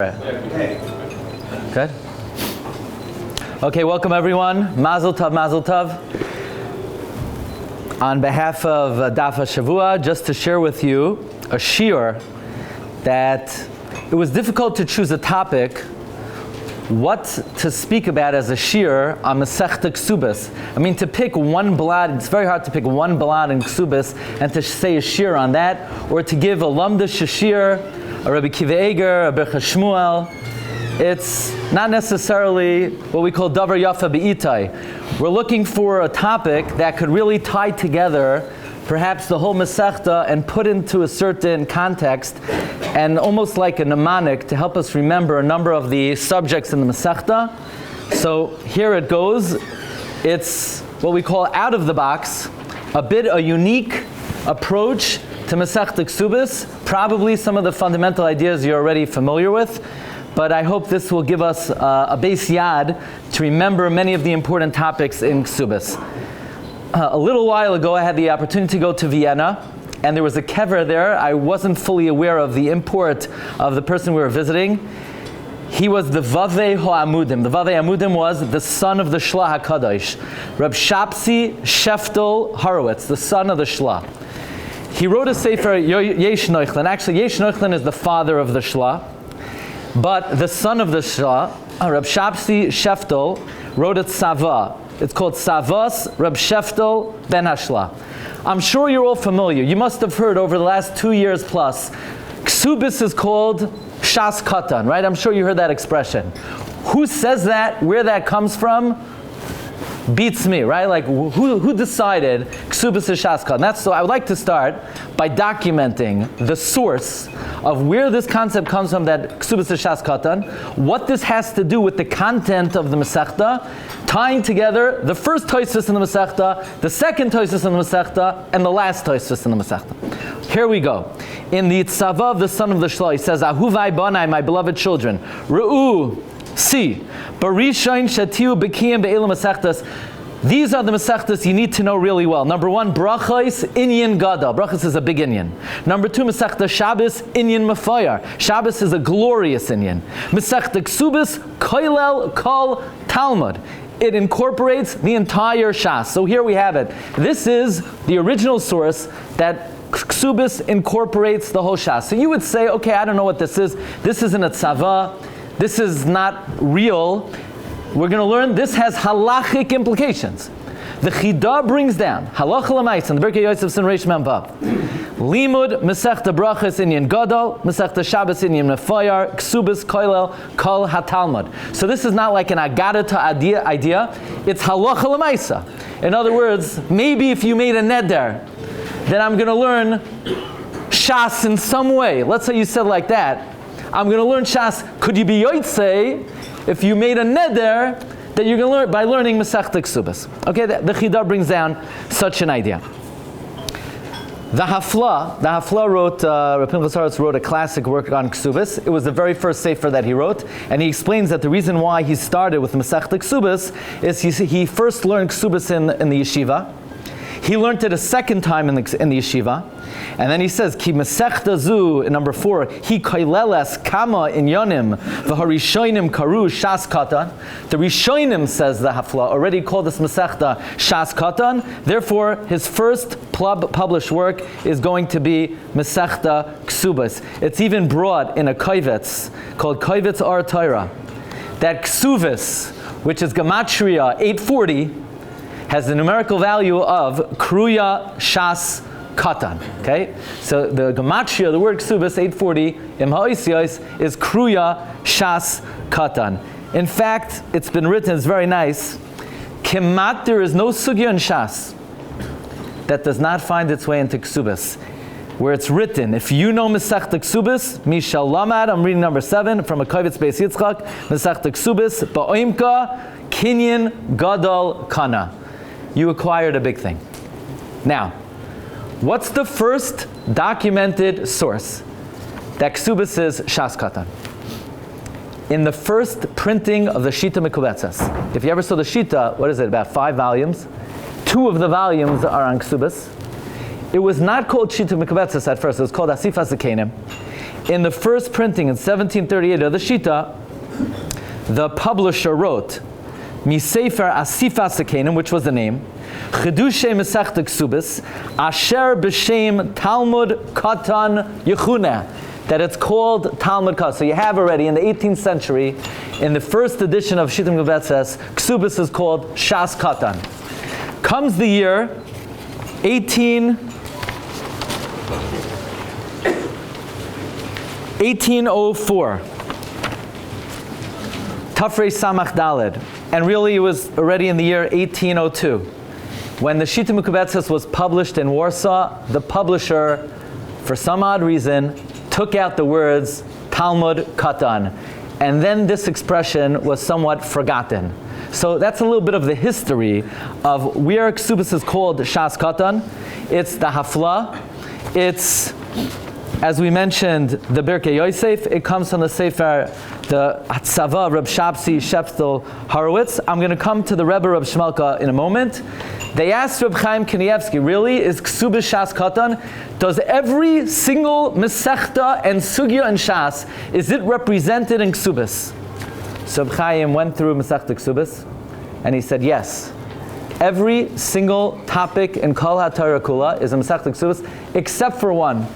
Good. Okay, welcome everyone. Mazel tov, mazel tov. On behalf of Daf Hashavua, just to share with you a shiur that it was difficult to choose a topic, what to speak about as a shiur on Meseches Kesuvos. I mean, to pick one blad, it's very hard to pick one blad in Kesuvos and to say a shiur on that, or to give a lamdish shiur, a Rabbi Kiva a Bercha Shmuel. It's not necessarily what we call davar yafa be'itai. We're looking for a topic that could really tie together perhaps the whole Masechta and put into a certain context, and almost like a mnemonic to help us remember a number of the subjects in the Masechta. So here it goes. It's what we call out of the box, a unique approach to Meseches Kesuvos. Probably some of the fundamental ideas you're already familiar with, but I hope this will give us a base yad to remember many of the important topics in Kesuvos. A little while ago, I had the opportunity to go to Vienna, and there was a kever there. I wasn't fully aware of the import of the person we were visiting. He was the Vavei HaAmudim. The Vavei HaAmudim was the son of the Shlah HaKadosh, Reb Shapsi Sheftel Horowitz, the son of the Shlah. He wrote a sefer, Yesh Noichlin. Actually, Yesh Noichlin is the father of the Shlah, but the son of the Shlah, Reb Shapsi Sheftel, wrote it Sava. It's called Savos Reb Sheftel Ben Hashla. I'm sure you're all familiar. You must have heard over the last 2 years plus, Kesuvos is called SHAS KATAN, right? I'm sure you heard that expression. Who says that? Where that comes from? Beats me, right? Like, who decided Kesuvos is SHAS KATAN? So I would like to start by documenting the source of where this concept comes from, that Kesuvos is SHAS KATAN, what this has to do with the content of the Masechta, tying together the first Tosfos in the Masechta, the second Tosfos in the Masechta, and the last Tosfos in the Masechta. Here we go. In the Tzava of the son of the Shlah, he says, Ahuvai Banai, my beloved children, Re'u, see, Barishain Shatiu Bekiyim Be'elam Masechtas. These are the Masechtas you need to know really well. Number one, Brachos Inyan Gadol. Brachos is a big Inyan. Number two, Masechta Shabbos Inyan Mafayar. Shabbos is a glorious Inyan. Masechta Kesuvos Koilel Kol Talmud. It incorporates the entire SHAS. So here we have it. This is the original source that Kesuvos incorporates the whole SHAS. So you would say, okay, I don't know what this is. This isn't a tzava. This is not real. We're going to learn this has halachic implications. The Chida brings down halacha l'maisa in the Birkei Yosef Sin Reish Mem Vav. Limud Masechta Brachos Inyan Gadol, Masechta Shabbos Inyan Mefayar, Kesuvos Koilel Kol HaTalmud. So this is not like an agadata idea. It's halacha l'maisa. In other words, maybe if you made a neder, then I'm going to learn SHAS in some way. Let's say you said like that. I'm going to learn SHAS. Could you be yotzei if you made a neder that you're going to learn by learning Meseches Kesuvos? Okay, the Chida brings down such an idea. The Hafla wrote, Rabbi Glatstein wrote a classic work on Kesuvos. It was the very first sefer that he wrote, and he explains that the reason why he started with Meseches Kesuvos is he first learned Kesuvos in the yeshiva. He learned it a second time in the yeshiva, and then he says, "Ki Masechta zu," in number 4, "He koileles kama inyonim v'harishonim karu SHAS KATAN." The Rishonim, says the Hafla, already called this Masechta SHAS KATAN. Therefore, his first published work is going to be Masechta Kesuvos. It's even brought in a kovetz called Kovetz Or Torah. That Kesuvos, which is Gematria 840, has the numerical value of Kruya SHAS KATAN. Okay? So the Gematria, the word Kesuvos 840, Im Ha'oisios, is Kruya SHAS KATAN. In fact, it's been written, it's very nice, Kemat, there is no sugya in SHAS that does not find its way into Kesuvos. Where it's written, if you know Meseches Kesuvos, Mishal Lamad, I'm reading number 7 from a Kovetz Beis Yitzchak, Meseches Kesuvos, Ba'oimka, Kinyan Gadol Kana. You acquired a big thing. Now, what's the first documented source that Kesuvos is SHAS KATAN? In the first printing of the Shita Mekubetzes. If you ever saw the Shita, what is it, about 5 volumes? 2 of the volumes are on Kesuvos. It was not called Shita Mekubetzes at first, it was called Asifas Zakenim. in the first printing in 1738 of the Shita, the publisher wrote, Misefer Asifas Hakenim, which was the name, Chedushe Mesechta Kesuvos, Asher B'Shem Talmud KATAN Yechuneh, that it's called Talmud KATAN. So you have already in the 18th century, in the first edition of Shiurim Gvatses, Kesuvos is called SHAS KATAN. Comes the year 1804. Tafrei Samach Daled. And really it was already in the year 1802. When the Shiurim Gvatses was published in Warsaw, the publisher, for some odd reason, took out the words Talmud KATAN. And then this expression was somewhat forgotten. So that's a little bit of the history of where Kesuvos is called SHAS KATAN. It's the Hafla. It's, as we mentioned, the Birkei Yosef. It comes from the Sefer, the Hatzava, Reb Shabsi, Shepstel, Horowitz. I'm going to come to the Rebbe Reb Shmelka in a moment. They asked Reb Chaim Kanievsky, really, is Kesuvos SHAS KATAN? Does every single Mesechta and Sugya and Shas, is it represented in Kesuvos? So Reb Chaim went through Mesechta Kesuvos, and he said, yes. Every single topic in Kol HaTorah Kula is a Mesechta Kesuvos, except for one,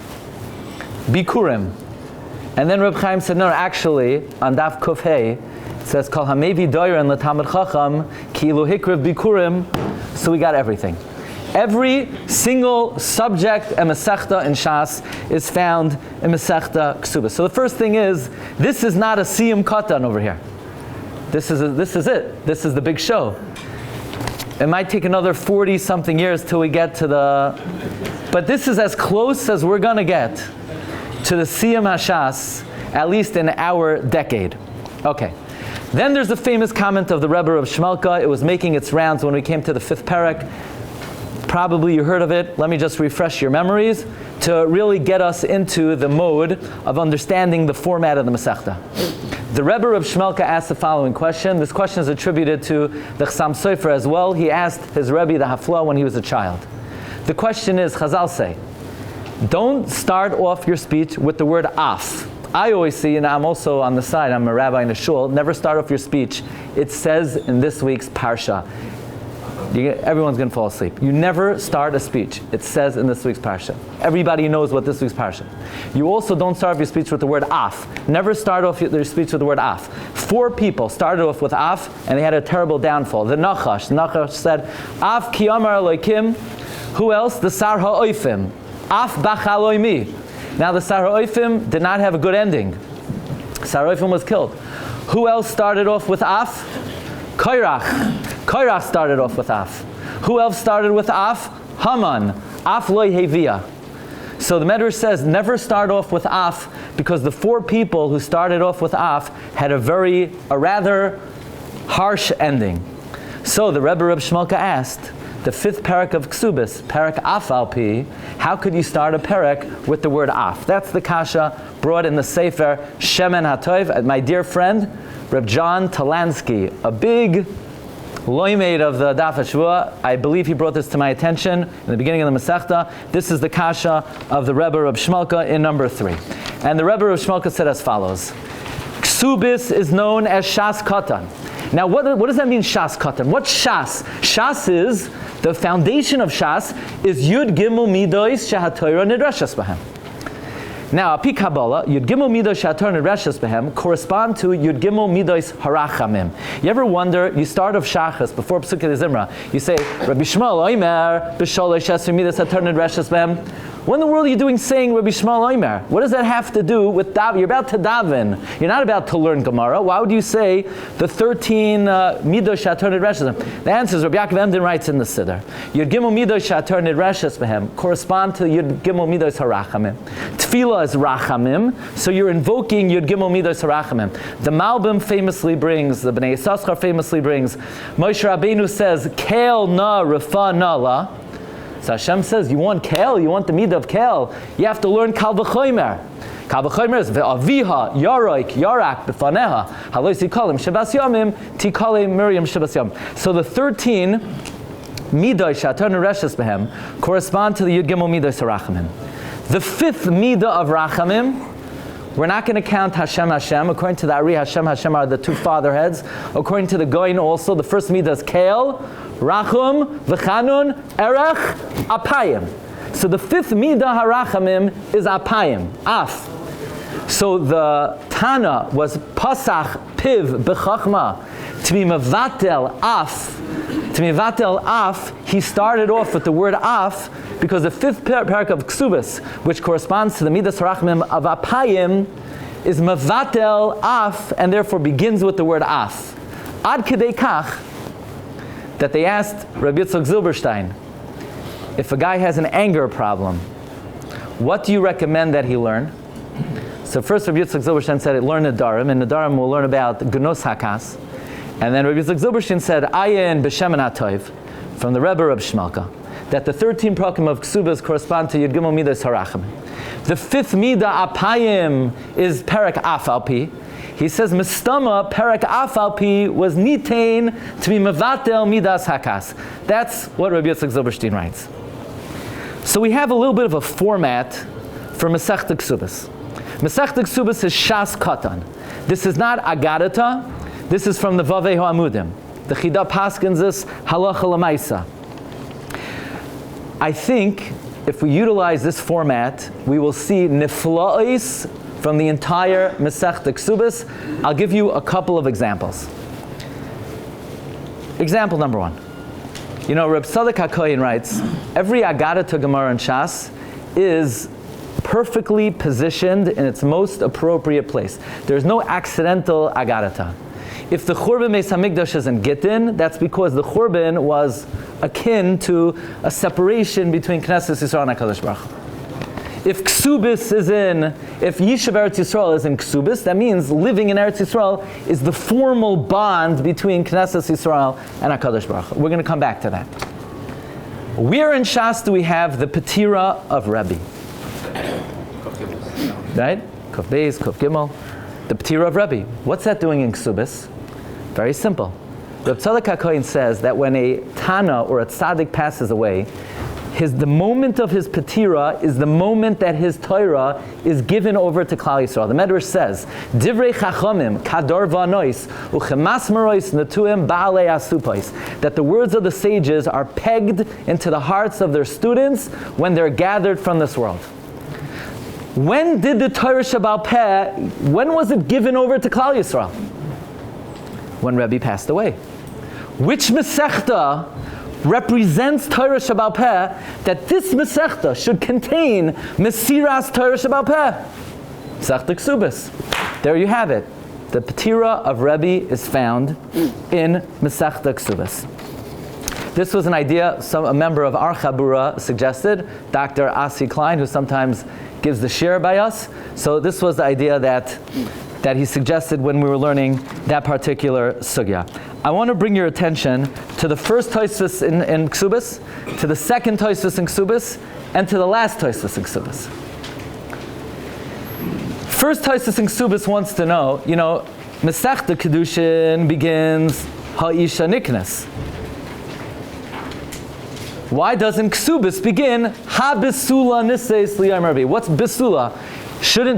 Bikurim. And then Reb Chaim said, no, actually, on Daf Kuf Hey, it says, Kol HaMevi Doiren L'Talmid Chacham, Ki Ilu Hikriv Bikurim, so we got everything. Every single subject and Mesechta in Shas is found in Mesechta Kesuvos. So the first thing is, this is not a Siyum KATAN over here. This is it. This is the big show. It might take another 40-something years till we get to the... But this is as close as we're going to get to the Siyum HaShas, at least in our decade. Okay. Then there's the famous comment of the Rebbe of Shmelka. It was making its rounds when we came to the 5th parak. Probably you heard of it. Let me just refresh your memories to really get us into the mode of understanding the format of the Masechta. The Rebbe of Shmelka asked the following question. This question is attributed to the Chassam Sofer as well. He asked his Rebbe, the Hafla, when he was a child. The question is, Chazal say, don't start off your speech with the word af. I always see, and I'm also on the side, I'm a rabbi in a shul, never start off your speech. It says in this week's Parsha. Everyone's going to fall asleep. You never start a speech. It says in this week's Parsha. Everybody knows what this week's Parsha. You also don't start off your speech with the word af. Never start off your speech with the word af. 4 people started off with af, and they had a terrible downfall. The Nachash said, af ki amar Elokim. Who else? The Sar ha'oifim. Af bachaloimi. Now the Sar ha'oifim did not have a good ending. Sar ha'oifim was killed. Who else started off with af? Koirach. Koirach started off with af. Who else started with af? Haman. Af loy hevia. So the Medrash says never start off with af, because the 4 people who started off with af had a rather harsh ending. So the Rebbe Reb Shmelka asked, the 5th parak of Kesuvos, parak af al pi, how could you start a parak with the word af? That's the kasha brought in the Sefer Shemen HaTov. My dear friend, Reb John Talansky, a big loimed of the Daf Hashavua. I believe he brought this to my attention in the beginning of the Masechta. This is the kasha of the Rebbe Reb Shmelka in number 3. And the Rebbe Reb Shmelka said as follows. Kesuvos is known as SHAS KATAN. Now what does that mean, SHAS KATAN? What's SHAS? SHAS is, the foundation of SHAS is Yud Gimel Midos Shehatorah Nidreshes Bahem. Now, Api Kabbalah, Yud Gimel Midos Shehatorah Nidreshes Bahem correspond to Yud Gimel Midos Harachamim. You ever wonder, you start off Shachas before Pesukei Zimra, you say, Rabbi Shmuel Oimer, B'Sholosh Esrei Midos Shehatorah Nidreshes Bahem. What in the world are you doing saying Rabbi Shmuel Oimer? What does that have to do with daven? You're about to daven. You're not about to learn Gemara. Why would you say the 13 midos shehatorah nidreshes behem? The answer is Rabbi Yaakov Emden writes in the Siddur. Yud Gimel midos shehatorah nidreshes behem correspond to Yud Gimel midos harachamim. Tefillah is rachamim, so you're invoking Yud Gimel midos harachamim. The Malbim famously brings, the Bnei Yissaschar famously brings, Moshe Rabbeinu says, Kel na refa na la. So Hashem says, you want Kel, you want the midah of Kel, you have to learn Kal V'chomer. Kal V'chomer is Ve'aviha, Yaroik, Yarak, B'faneha, Halois Yikalim, Shabas Yomim, Tikalim, Miriam, Shabas Yom. So the 13 midah Shehatorah Nidreshes Behem correspond to the Yud Gimel midah Harachamim. The 5th midah of Rachamim We're not going to count Hashem, Hashem. According to the Ari, Hashem, Hashem are the two father heads. According to the Goyin also, the first midah is Kel, Rachum, V'chanun, Erech, Apayim. So the fifth midah harachamim is Apayim, Af. So the Tana was Pasach, Piv, B'chachma, to be Mevatel, Af. To be Mevatel, Af, he started off with the word Af, because the fifth parak of Kesuvos, which corresponds to the midas harachamim of Apayim, is Mevatel, Af, and therefore begins with the word Af. Ad kedei kach, that they asked Rabbi Yitzchak Zilberstein, if a guy has an anger problem, what do you recommend that he learn? So first Rabbi Yitzchak Zilberstein said, learn Nedarim, and Nedarim will learn about Gnos Hakas. And then Rabbi Yitzchak Zilberstein said, Ayin b'Shem Atov, from the Rebbe Reb Shmelka, that the 13 prakim of Kesuvos correspond to Yud Gimel Midas Harachim. The fifth midah Apayim is Perek Afalpi. He says, Mistama Perek Afalpi was nitain to be Mevatel Midas Hakas. That's what Rabbi Yitzchak Zilberstein writes. So we have a little bit of a format for Meseches Kesuvos. Meseches Kesuvos is SHAS KATAN. This is not Agadata. This is from the Vavei Ha'amudim. The Chida Paskins is Halacha L'maisa. I think if we utilize this format, we will see nifla'is from the entire Meseches Kesuvos. I'll give you a couple of examples. Example number one. You know, Reb Tzadok HaKohen writes, every Agadata Gemara in SHAS is perfectly positioned in its most appropriate place. There's no accidental Agadata. If the Churban Beis HaMikdash is in Gittin, that's because the Churban was akin to a separation between Knesset Yisrael and HaKadosh Baruch Hu. If Yishuv Eretz Yisrael is in Kesuvos, that means living in Eretz Yisrael is the formal bond between Knesset Yisrael and HaKadosh Baruch Hu. We're going to come back to that. Where in SHAS do we have the Patira of Rebbe? Right? Kuf Beis, Kuf Gimel. The Patira of Rebbe. What's that doing in Kesuvos? Very simple. Reb Tzadok HaKohen says that when a Tana or a Tzaddik passes away, the moment of his Patira is the moment that his Torah is given over to Klal Yisrael. The Medrash says, Divrei Chachamim, Kador Vanois, Uchemas Marois, Netuim Baalei Asupais, that the words of the sages are pegged into the hearts of their students when they're gathered from this world. When did the Torah Shabbal Peh, when was it given over to Klal Yisrael? When Rebbe passed away. Which Mesechta represents Torah Shabbal Peh, that this Mesechta should contain Mesiras Torah Shabbal Peh? Mesechta Kesuvos. There you have it. The Patira of Rebbe is found in Mesechta Kesuvos. This was an idea a member of our Chabura suggested, Dr. Asi Klein, who sometimes gives the shir by us. So this was the idea that he suggested when we were learning that particular sugya. I want to bring your attention to the first Tosfos in Kesuvos, to the second Tosfos in Kesuvos, and to the last Tosfos in Kesuvos. First Tosfos in Kesuvos wants to know, Mesechta Kedushin begins Ha'isha Niknes. Why doesn't Kesuvos begin Ha Besula Niseis Liyam Rabbi? What's Besula?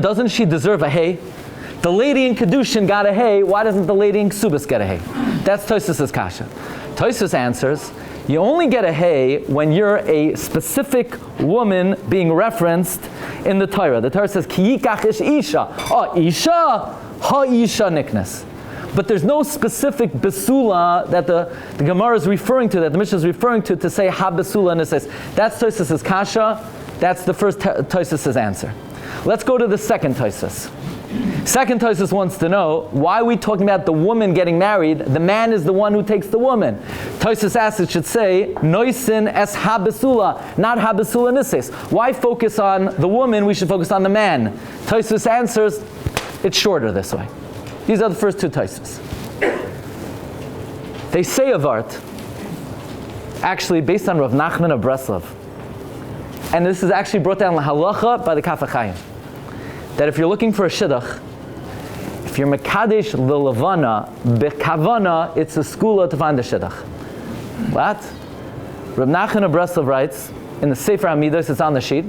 Doesn't she deserve a hay? The lady in Kedushin got a hay. Why doesn't the lady in Kesuvos get a hay? That's Tosfos' kasha. Tosfos answers, you only get a hay when you're a specific woman being referenced in the Torah. The Torah says, Ki yikach ish isha. Oh, isha, ha isha niknes. But there's no specific besula that the Gemara is referring to, that the Mishnah is referring to say ha besula nises. That's Tosfos' kasha. That's the first Tosfos' answer. Let's go to the second Tosfos. Second Tosfos wants to know, why are we talking about the woman getting married? The man is the one who takes the woman. Tosfos asks, it should say, Noisin es ha besula, not ha besula nises. Why focus on the woman? We should focus on the man. Tosfos answers, it's shorter this way. These are the first two Tosfos. They say of art, actually based on Rav Nachman of Breslov, and this is actually brought down halacha by the Kaf HaChaim, that if you're looking for a shidduch, if you're mekadesh l'levana bekavana, it's a skula to find a shidduch. What? Rav Nachman of Breslov writes in the Sefer HaMidos, it's on the sheet.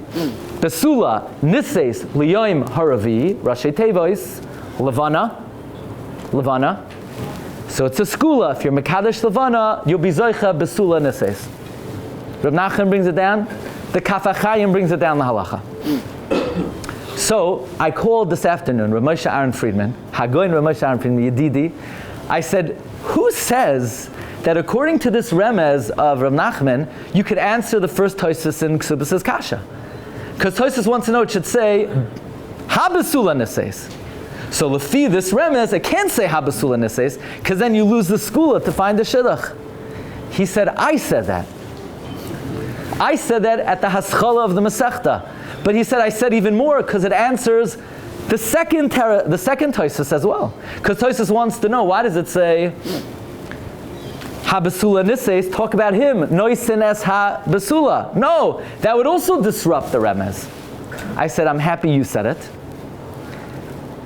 Besula nises liyoim haravi, Rashi Tevois, Levana. So it's a skula. If you're Mekadesh Levana, you'll be Zoicha Besula nises. Reb Nachman brings it down. The Kaf HaChaim brings it down the halacha. So I called this afternoon Rav Moshe Aaron Friedman, Hagoyin Rav Moshe Aaron Friedman, Yedidi. I said, who says that according to this remez of Rav Nachman, you could answer the first Tosfos in Kesuvos' Kasha? Because Tosfos wants to know, it should say, Habesula nises. So lefi this remez, it can't say Habesula nises, because then you lose the skula to find the shidduch. He said, I said that. I said that at the haschala of the Masechta. But he said, I said even more, because it answers the second Tosfos as well. Because Tosfos wants to know, why does it say Ha-besula nises, talk about him, noisen es ha-besula? No, that would also disrupt the remez. I said, I'm happy you said it,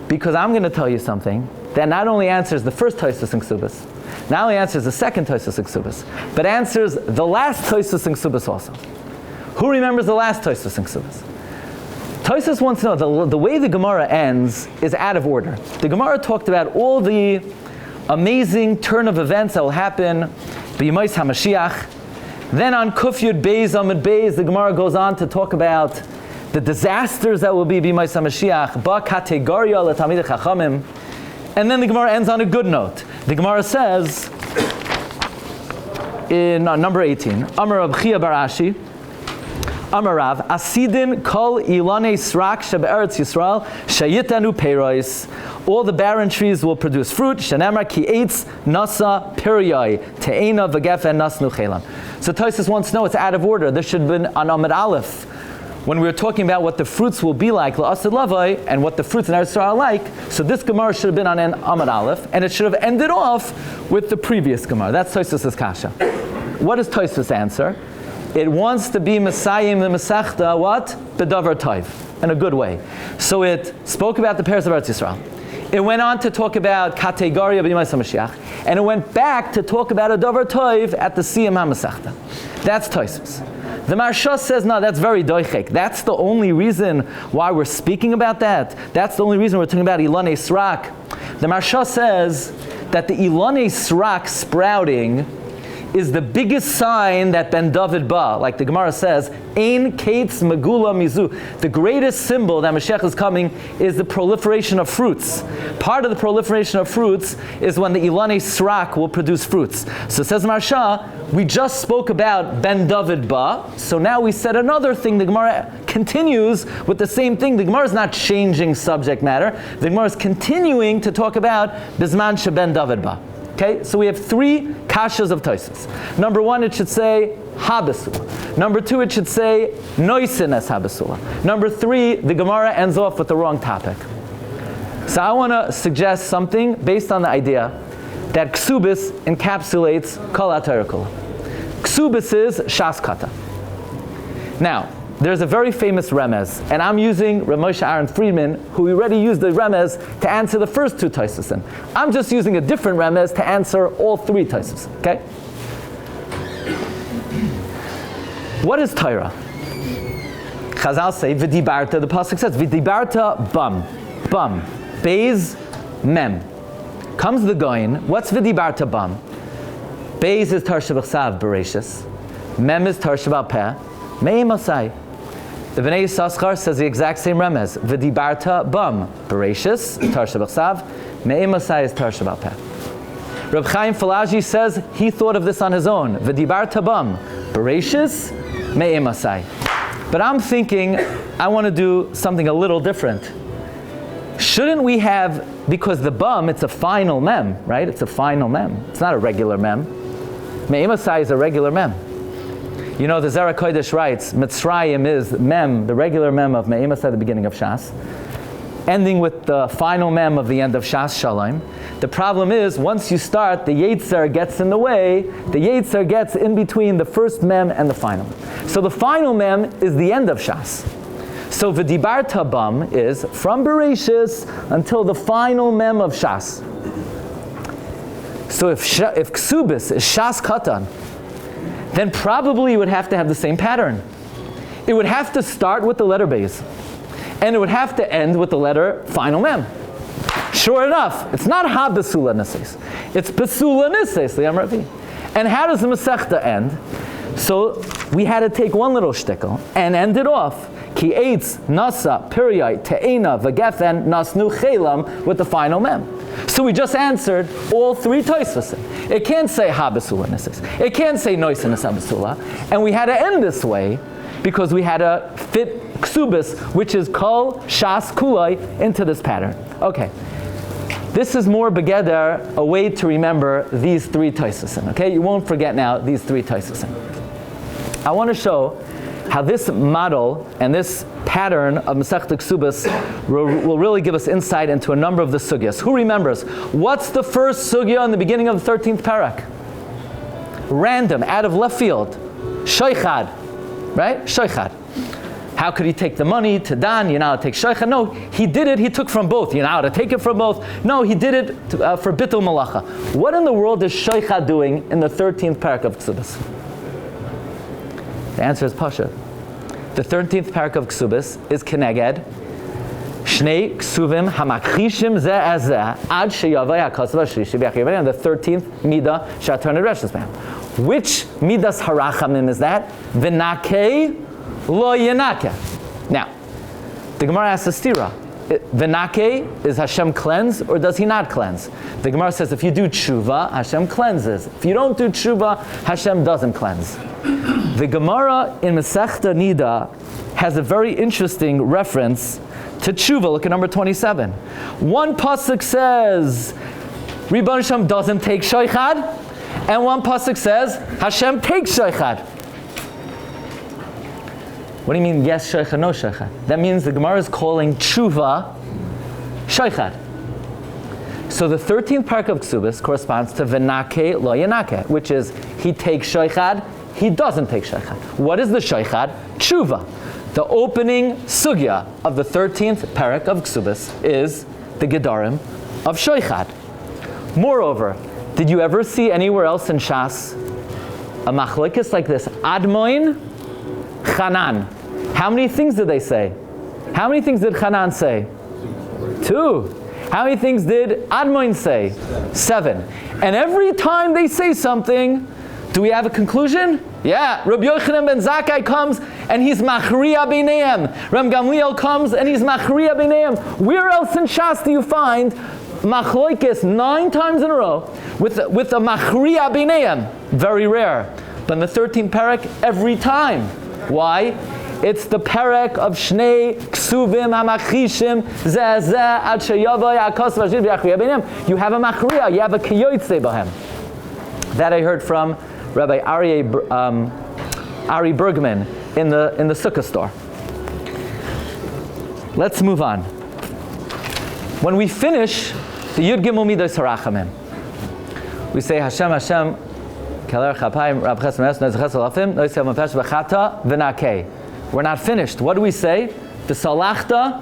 because I'm going to tell you something that not only answers the first Tosfos in Kesuvos, not only answers the second Tosfos in Kesuvos, but answers the last Tosfos in Kesuvos also. Who remembers the last Tosfos in Kesuvos? Tosfos wants to know, the way the Gemara ends is out of order. The Gemara talked about all the amazing turn of events that will happen, b'yimos HaMashiach. Then on Kuf Yud Beis Amud Beis, the Gemara goes on to talk about the disasters that will be b'yimos HaMashiach, ba kategoria l'talmidei chachamim. And then the Gemara ends on a good note. The Gemara says, in number 18, Amar Rab Chia bar Ashi, Amar Rav, Asidin kol ilanei srak shebe'eretz Yisrael shayitanu peiros. All the barren trees will produce fruit. Shenemar ki eitz nasa piriyai te'ena v'gefen nasnu chelam. So Tosfos wants to know, it's out of order. This should have been on Amud Aleph, when we were talking about what the fruits will be like, la'asad lavai, and what the fruits in Eretz Yisrael are like. So this Gemara should have been on an Amud Aleph, and it should have ended off with the previous Gemara. That's Tosfos' kasha. What does Tosfos answer? It wants to be Messiah the Masechta, what? B'davar tov, in a good way. So it spoke about the purest of Eretz Yisrael. It went on to talk about kategoria b'yimos HaMashiach, and it went back to talk about a davar tov at the Siyum HaMasechta. That's Tosfos. The Marsha says, no, that's very doichek. That's the only reason why we're speaking about that. That's the only reason we're talking about ilanei srak. The Marsha says that the ilanei srak sprouting is the biggest sign that Ben David ba, like the Gemara says, Ein Kates Megula Mizu. The greatest symbol that Mashiach is coming is the proliferation of fruits. Part of the proliferation of fruits is when the ilanei srak will produce fruits. So says Marsha, we just spoke about Ben David ba, so now we said another thing. The Gemara continues with the same thing. The Gemara is not changing subject matter. The Gemara is continuing to talk about Bizman she Ben David ba. Okay, so we have three kashas of Tosfos. Number one, it should say habesula. Number two, it should say noisen es habesula. Number three, the Gemara ends off with the wrong topic. So I want to suggest something based on the idea that Kesuvos encapsulates kol HaTorah kula. Kesuvos is SHAS KATAN. Now, there's a very famous remez, and I'm using Rav Moshe Aaron Friedman, who already used the remez to answer the first two Tosfos. I'm just using a different remez to answer all three Tosfos. Okay? What is Torah? Chazal say, V'dibarta, the pasuk says, V'dibarta bam. Bam. Beis mem. Comes the goyin. What's V'dibarta bam? Beis is Torah Shebachsav Bereshis. Mem is Torah Shebal Peh. Me'im Osai. The Bnei Yissaschar says the exact same remez. V'dibarta bam. Bereshis, Torah Shebachsav. Me'im Osai is Torah Shebal Peh. Reb Chaim Falaji says he thought of this on his own. V'dibarta bam. Bereshis, Me'im Osai. But I'm thinking, I want to do something a little different. Shouldn't we have, because the bum, it's a final mem, right? It's a final mem. It's not a regular mem. Me'im Osai is a regular mem. You know, the Zera Kodesh writes, Mitzrayim is mem, the regular mem of Me'im Osai, the beginning of Shas, ending with the final mem of the end of Shas Shalom. The problem is, once you start, the Yetzer gets in the way. The Yetzer gets in between the first mem and the final. So the final mem is the end of Shas. So V'dibarta bam is from Bereshis until the final mem of Shas. So if Kesuvos is SHAS KATAN, then probably you would have to have the same pattern. it would have to start with the letter Beis, and it would have to end with the letter final Mem. Sure enough, it's not Ha Besula Nises. It's Besula Nises, the Amravi. And how does the Masechta end? So we had to take one little shtickle and end it off. Ki eitz, nasa, periai, te'ena, v'gefen, nasnu chelam, with the final Mem. So we just answered all three Tosfos. It can't say Ha Besula Nises. It can't say Nois Nis Besula. And we had to end this way because we had to fit Kesuvos, which is Kol Shas Kulai, into this pattern. Okay. This is more begeder, a way to remember these three Tosfos. Okay, you won't forget now these three Tosfos. I want to show how this model and this pattern of Masechta Kesuvos will really give us insight into a number of the sugyas. Who remembers? What's the first sugya in the beginning of the 13th parak? Random, out of left field. Shoichad, right? Shoichad. How could he take the money to Dan? You're not allowed to take shaycha. No, he did it. He took from both. You're not allowed to take it from both. No, he did it for bitul malacha. What in the world is shaycha doing in the 13th parak of Kesuvos? The answer is Pasha. The 13th parak of Kesuvos is keneged shnei ksuvim hamakrishim ze azeh ad sheyavay hakasva shlishi b'achiyavay, and the 13th midah shatar nereshes b'hem. Which midas harachamim is that? V'nakei Lo Yanake. Now, the Gemara asks a stira. Venake, is Hashem cleanse or does he not cleanse? The Gemara says if you do tshuva, Hashem cleanses. If you don't do tshuva, Hashem doesn't cleanse. The Gemara in Masechta Nida has a very interesting reference to tshuva. Look at number 27. One pasuk says Ribbono Shel Olam doesn't take shaychad, and one pasuk says Hashem takes shaychad. What do you mean, yes, shaycha, no shaycha? That means the Gemara is calling tshuva shaychad. So the 13th parak of Kesuvos corresponds to venake lo yanake, which is he takes shaychad, he doesn't take shaychad. What is the shaychad? Tshuva. The opening sugya of the 13th parak of Kesuvos is the gedarim of shaychad. Moreover, did you ever see anywhere else in SHAS a machlokes like this? Admoin, Chanan. How many things did they say? How many things did Chanan say? 2. How many things did Admoin say? 7. And every time they say something, do we have a conclusion? Yeah. Rabbi Yochanan ben Zakkai comes and he's machriya b'neihem. Rabbi Gamliel comes and he's machriya b'neihem. Where else in SHAS do you find machlokes 9 times in a row with a machriya b'neihem? Very rare. But in the 13th parak, every time. Why? It's the parak of Shnei Ksuvim HaMachishim Zeh Ad Sheyavay Hakos Vashid V'Yachriya B'neihem. You have a machriya, you have a kiyotze b'hem. That I heard from Rabbi Ari Bergman in the Sukkah store. Let's move on. When we finish the Yud Gimel Midos Harachamim, we say Hashem Hashem. We're not finished. What do we say? V'salachta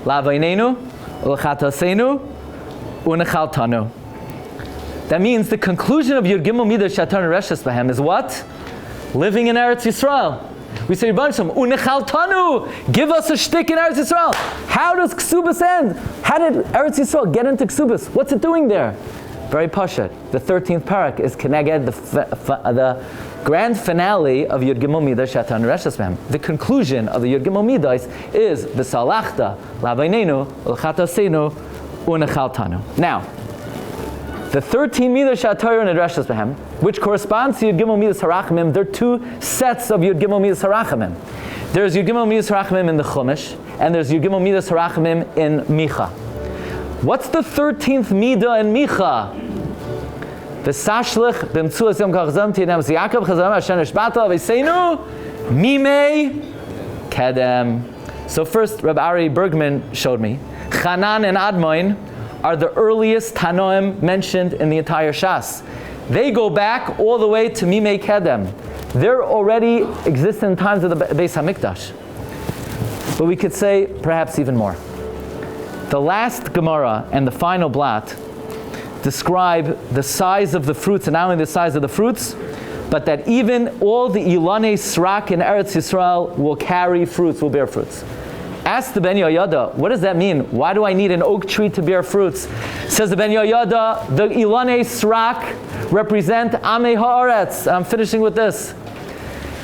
la'avainenu u'lechatasenu u'nechaltanu. That means the conclusion of Yud Gimel Midas Shatar Nereshes B'hem is what? Living in Eretz Yisrael. We say Rabbi Shem, u'nechaltanu, give us a shtick in Eretz Yisrael. How does Kesuvos end? How did Eretz Yisrael get into Kesuvos? What's it doing there? Very pashat. The 13th parak is keneged the grand finale of Yud Gimel Midas Shatar Nereshes B'hem. The conclusion of the Yud Gimel Midas is v'salachta la'avainenu u'lechatasenu u'nechaltanu. Now, the 13 Midas Shatar Nereshes B'hem, which corresponds to Yud Gimel Midas Harachamim, there are 2 sets of Yud Gimel Midas Harachamim. There's Yud Gimel Midas Harachamim in the Chumash, and there's Yud Gimel Midas Harachamim in Micha. What's the 13th Midah in Micha? V'sashlich b'mtzuas yom kachzam t'yedem z'yakab chazam Hashem nishbata v'seinu mimei kedem. So first, Rabbi Ari Bergman showed me, Chanan and Admoin are the earliest Tanoim mentioned in the entire SHAS. They go back all the way to Mimei Kedem. They're already exist in times of the Beis HaMikdash. But we could say perhaps even more. The last Gemara and the final blot describe the size of the fruits, and not only the size of the fruits, but that even all the Ilanei Srak in Eretz Yisrael will carry fruits, will bear fruits. Ask the Ben Yoyada, what does that mean? Why do I need an oak tree to bear fruits? Says the Ben Yoyada, the Ilanei Srak represent Amei Haaretz. I'm finishing with this.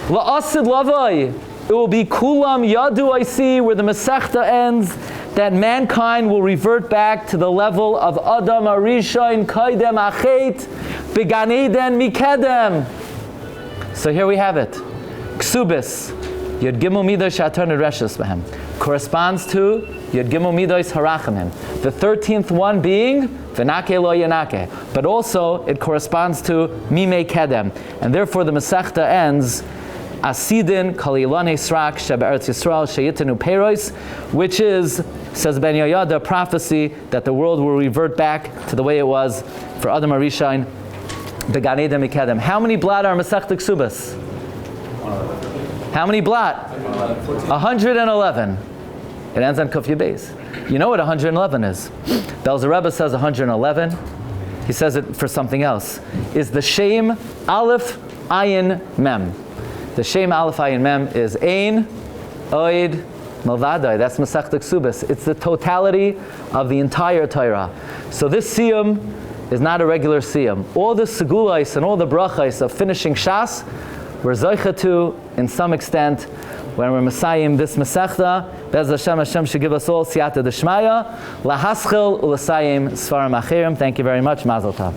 La'asid Lavai, it will be Kulam Yadu, I see, where the Masechta ends, that mankind will revert back to the level of Adam Arishain Kaidem Achet Began Eden Mikedem. So here we have it. Kesuvos, Yod Gimel Midos Shatar Nereshus Behem, corresponds to Yod Gimel Midos Harachamim. The 13th one being V'nake Lo Yanake, but also it corresponds to Mimei Kedem, and therefore the Masechta ends Asidin Kalilane Srak Sheb Eretz Yisrael Sheyitenu Peiros, which is, says Ben Yoyada, prophecy that the world will revert back to the way it was for Adam Arishain Began Eden Mikedem. How many blot are Masechta Kesuvos? How many blot? 111. It ends on Kuf Yud. You know what 111 is? Belzer Rebbe says 111. He says it for something else. Is the Shem Aleph Ayin Mem. The Shem Aleph Ayin Mem is Ein, Oid, Malvadai. That's Masechta Kesuvos. It's the totality of the entire Torah. So this Siyum is not a regular Siyum. All the Segulais and all the Brachais of finishing SHAS, we're Zoicha to, in some extent, when we're Messiahim this Masechta. Bez Hashem should give us all Siyata D'Shmaya, Lahaschil U'Lasayim Sfarim Achirim. Thank you very much. Mazel Tov.